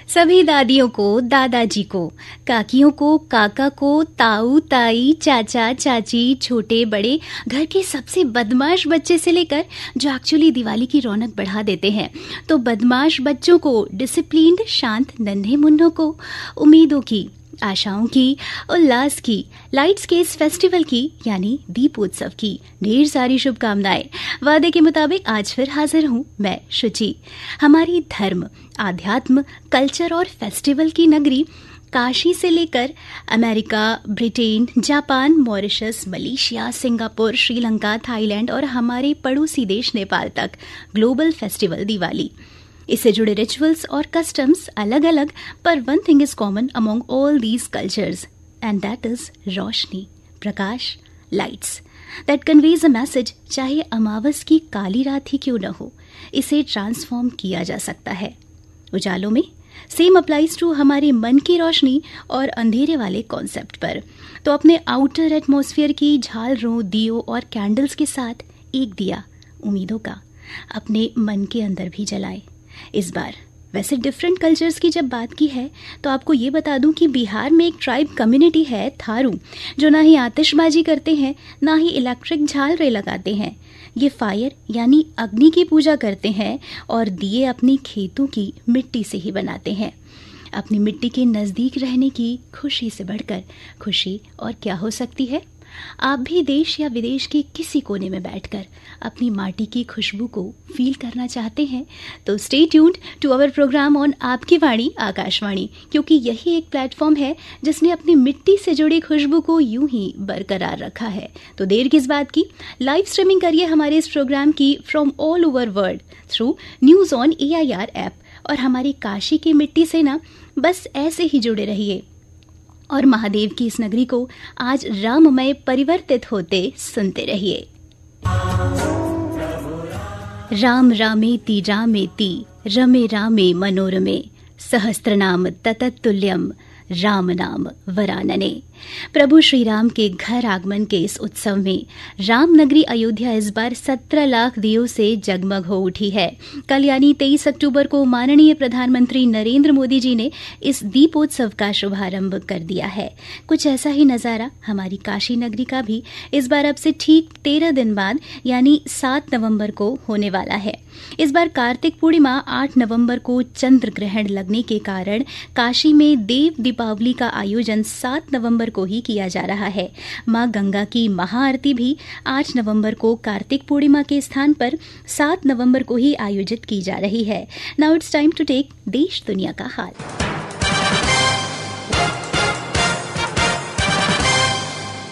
सभी दादियों को दादाजी को, काकियों को काका को, ताऊ ताई, चाचा चाची, छोटे बड़े, घर के सबसे बदमाश बच्चे से लेकर जो एक्चुअली दिवाली की रौनक बढ़ा देते हैं, तो बदमाश बच्चों को, डिसिप्लिन्ड शांत नन्हे मुन्नों को, उम्मीदों की, आशाओं की, उल्लास की, लाइट्स के इस फेस्टिवल की यानी दीपोत्सव की ढेर सारी शुभकामनाएं। वादे के मुताबिक आज फिर हाजिर हूं मैं शुचि। हमारी धर्म, आध्यात्म, कल्चर और फेस्टिवल की नगरी काशी से लेकर America, Britain, Japan, Mauritius, Malaysia, Singapore, Sri Lanka, Thailand और हमारे पड़ोसी देश नेपाल तक ग्लोबल फेस्टिवल दिवाली। इससे जुड़े रिचुअल्स और कस्टम्स अलग अलग, पर one thing is common among all these cultures and that is Roshni, Prakash, lights that conveys a message. चाहे अमावस की काली रात ही क्यों न हो, इसे ट्रांसफॉर्म किया जा सकता है। उजालों में सेम अप्लाइज टू हमारे मन की रोशनी और अंधेरे वाले कॉन्सेप्ट पर। तो अपने आउटर एटमॉस्फेयर की झालरों, दियों और कैंडल्स के साथ एक दिया उम्मीदों का अपने मन के अंदर भी जलाएं। इस बार वैसे डिफरेंट कल्चर्स की जब बात की है तो आपको ये बता दूं कि बिहार में एक ट्राइब कम्युनिटी है थारू, जो ना ही आतिशबाजी करते हैं ना ही इलेक्ट्रिक झालरें लगाते हैं। ये फायर यानी अग्नि की पूजा करते हैं और दिए अपनी खेतों की मिट्टी से ही बनाते हैं। अपनी मिट्टी के नज़दीक रहने की खुशी से बढ़कर खुशी और क्या हो सकती है। आप भी देश या विदेश के किसी कोने में बैठकर अपनी माटी की खुशबू को फील करना चाहते हैं तो stay tuned to our program on आपकी वाणी आकाशवाणी, क्योंकि यही एक प्लेटफॉर्म है जिसने अपनी मिट्टी से जुड़ी खुशबू को यूं ही बरकरार रखा है। तो देर किस बात की, लाइव स्ट्रीमिंग करिए हमारे इस प्रोग्राम की from all over world through news on AIR app, और हमारी काशी की मिट्टी से ना बस ऐसे ही जुड़े रहिए और महादेव की इस नगरी को आज राममय परिवर्तित होते सुनते रहिए। राम रामेति रामेति रमे रामे मनोरमे सहस्त्रनाम तततुल्यम राम नाम वरानने। प्रभु श्री राम के घर आगमन के इस उत्सव में रामनगरी अयोध्या इस बार 17 लाख दियों से जगमग हो उठी है। कल यानी 23 अक्टूबर को माननीय प्रधानमंत्री नरेंद्र मोदी जी ने इस दीपोत्सव का शुभारंभ कर दिया है। कुछ ऐसा ही नजारा हमारी काशी नगरी का भी इस बार अब से ठीक 13 दिन बाद यानी 7 नवंबर को होने वाला है। इस बार कार्तिक पूर्णिमा 8 नवंबर को चंद्र ग्रहण लगने के कारण काशी में देव दीपावली का आयोजन 7 नवंबर को ही किया जा रहा है। मां गंगा की महाआरती भी 8 नवंबर को कार्तिक पूर्णिमा के स्थान पर 7 नवंबर को ही आयोजित की जा रही है। Now it's time to take देश दुनिया का हाल।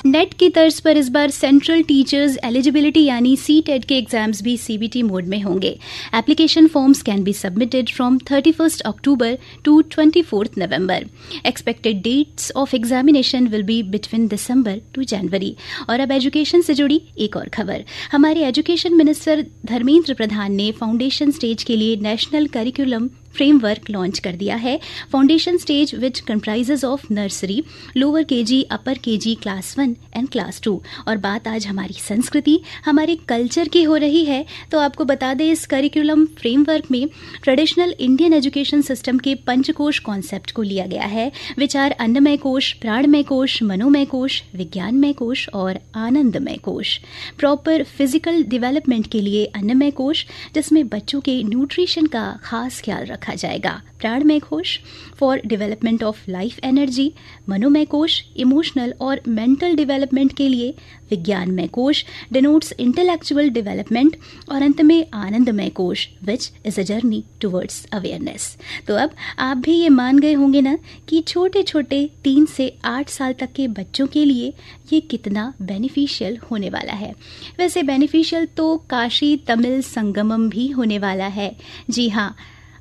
नेट की तर्ज पर इस बार सेंट्रल टीचर्स एलिजिबिलिटी यानी CTET के एग्जाम्स भी CBT मोड में होंगे। Application forms can be submitted from 31 October to 24 November. Expected dates of examination will be between December to January. और अब एजुकेशन से जुड़ी एक और खबर। हमारे एजुकेशन मिनिस्टर धर्मेंद्र प्रधान ने फाउंडेशन स्टेज के लिए नेशनल करिकुलम फ्रेमवर्क लॉन्च कर दिया है। Foundation stage which comprises of nursery, lower KG, upper KG, class 1 and class 2। और बात आज हमारी संस्कृति, हमारे कल्चर की हो रही है, तो आपको बता दें इस करिकुलम फ्रेमवर्क में ट्रेडिशनल इंडियन एजुकेशन सिस्टम के पंचकोश कॉन्सेप्ट को लिया गया है, विच आर अन्नमय कोश, प्राणमय कोश, मनोमय कोश, विज्ञानमय कोश और आनंदमय कोश। प्रॉपर फिजिकल डेवलपमेंट के लिए अन्नमय कोश, जिसमें बच्चों के न्यूट्रिशन का खास ख्याल रखा जाएगा। Pranamaya kosha for development of life energy, Manomaya kosha emotional और मेंटल डेवलपमेंट के लिए, विज्ञानमय कोश डिनोट्स इंटेलेक्चुअल डेवलपमेंट और अंत में आनंदमय कोश which is a journey towards awareness. तो अब आप भी ये मान गए होंगे ना कि छोटे छोटे 3 से 8 साल तक के बच्चों के लिए ये कितना बेनिफिशियल होने वाला है। वैसे बेनिफिशियल तो काशी तमिल संगमम भी होने वाला है। जी हाँ,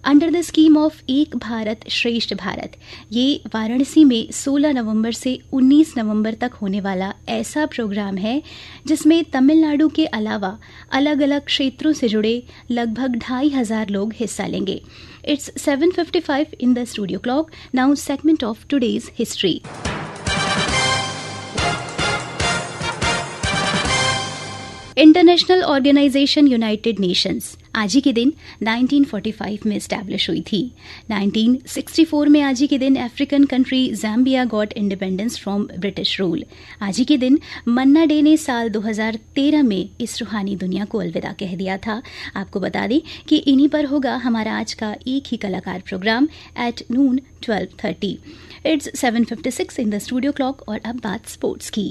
अंडर द स्कीम ऑफ एक भारत श्रेष्ठ भारत, ये वाराणसी में 16 नवंबर से 19 नवंबर तक होने वाला ऐसा प्रोग्राम है जिसमें तमिलनाडु के अलावा अलग अलग क्षेत्रों से जुड़े लगभग 2500 लोग हिस्सा लेंगे। It's 7:55 in the studio clock. Now segment of today's history. International organization United Nations आज ही के दिन 1945 में एस्टैब्लिश हुई थी। 1964 में आज ही के दिन African country Zambia got independence from British rule. आज ही के दिन मन्ना डे ने साल 2013 में इस रूहानी दुनिया को अलविदा कह दिया था। आपको बता दें कि इन्हीं पर होगा हमारा आज का एक ही कलाकार program at noon 12:30। It's 7:56 in the studio clock और अब बात स्पोर्ट्स की।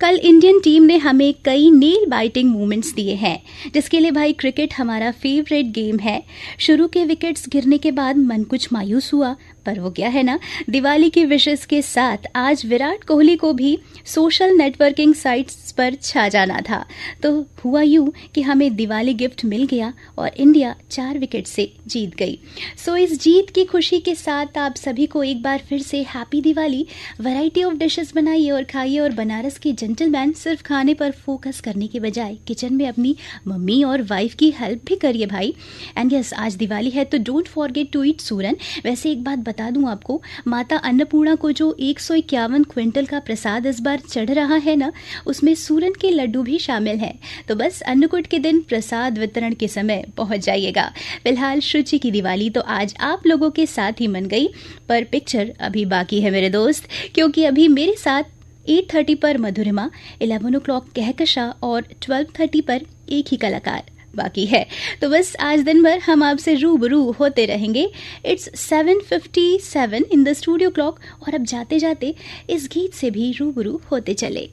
कल इंडियन टीम ने हमें कई नेल बाइटिंग मोमेंट्स दिए हैं, जिसके लिए भाई क्रिकेट हमारा फेवरेट गेम है। शुरू के विकेट्स गिरने के बाद मन कुछ मायूस हुआ, पर वो क्या है ना, दिवाली की विशेस के साथ आज विराट कोहली को भी सोशल नेटवर्किंग साइट्स पर छा जाना था। तो हुआ यूं कि हमें दिवाली गिफ्ट मिल गया और इंडिया 4 विकेट से जीत गई। सो इस जीत की खुशी के साथ आप सभी को एक बार फिर से happy Diwali. Variety of dishes बनाइए और खाइए, और बनारस के जेंटलमैन सिर्फ खाने पर फोकस करने के बजाय किचन में अपनी मम्मी और वाइफ की हेल्प भी करिए भाई। एंड यस, आज दिवाली है तो डोंट फॉरगेट टू ईट सूरन। वैसे एक बात बता दूं आपको, माता अन्नपूर्णा को जो 151 क्विंटल का प्रसाद इस बार चढ़ रहा है ना, उसमें सूरन के लड्डू भी शामिल हैं। तो बस अन्नकूट के दिन प्रसाद वितरण के समय पहुंच जाइएगा। फिलहाल शुचि की दिवाली तो आज आप लोगों के साथ ही मन गई, पर पिक्चर अभी बाकी है मेरे दोस्त, क्योंकि अभी मेरे साथ 8:30 पर मधुरिमा, 11 o'clock कहकशा और 12:30 पर एक ही कलाकार बाकी है। तो बस आज दिन भर हम आपसे रूबरू होते रहेंगे। It's 7:57 in the studio clock और अब जाते जाते इस गीत से भी रूबरू होते चले।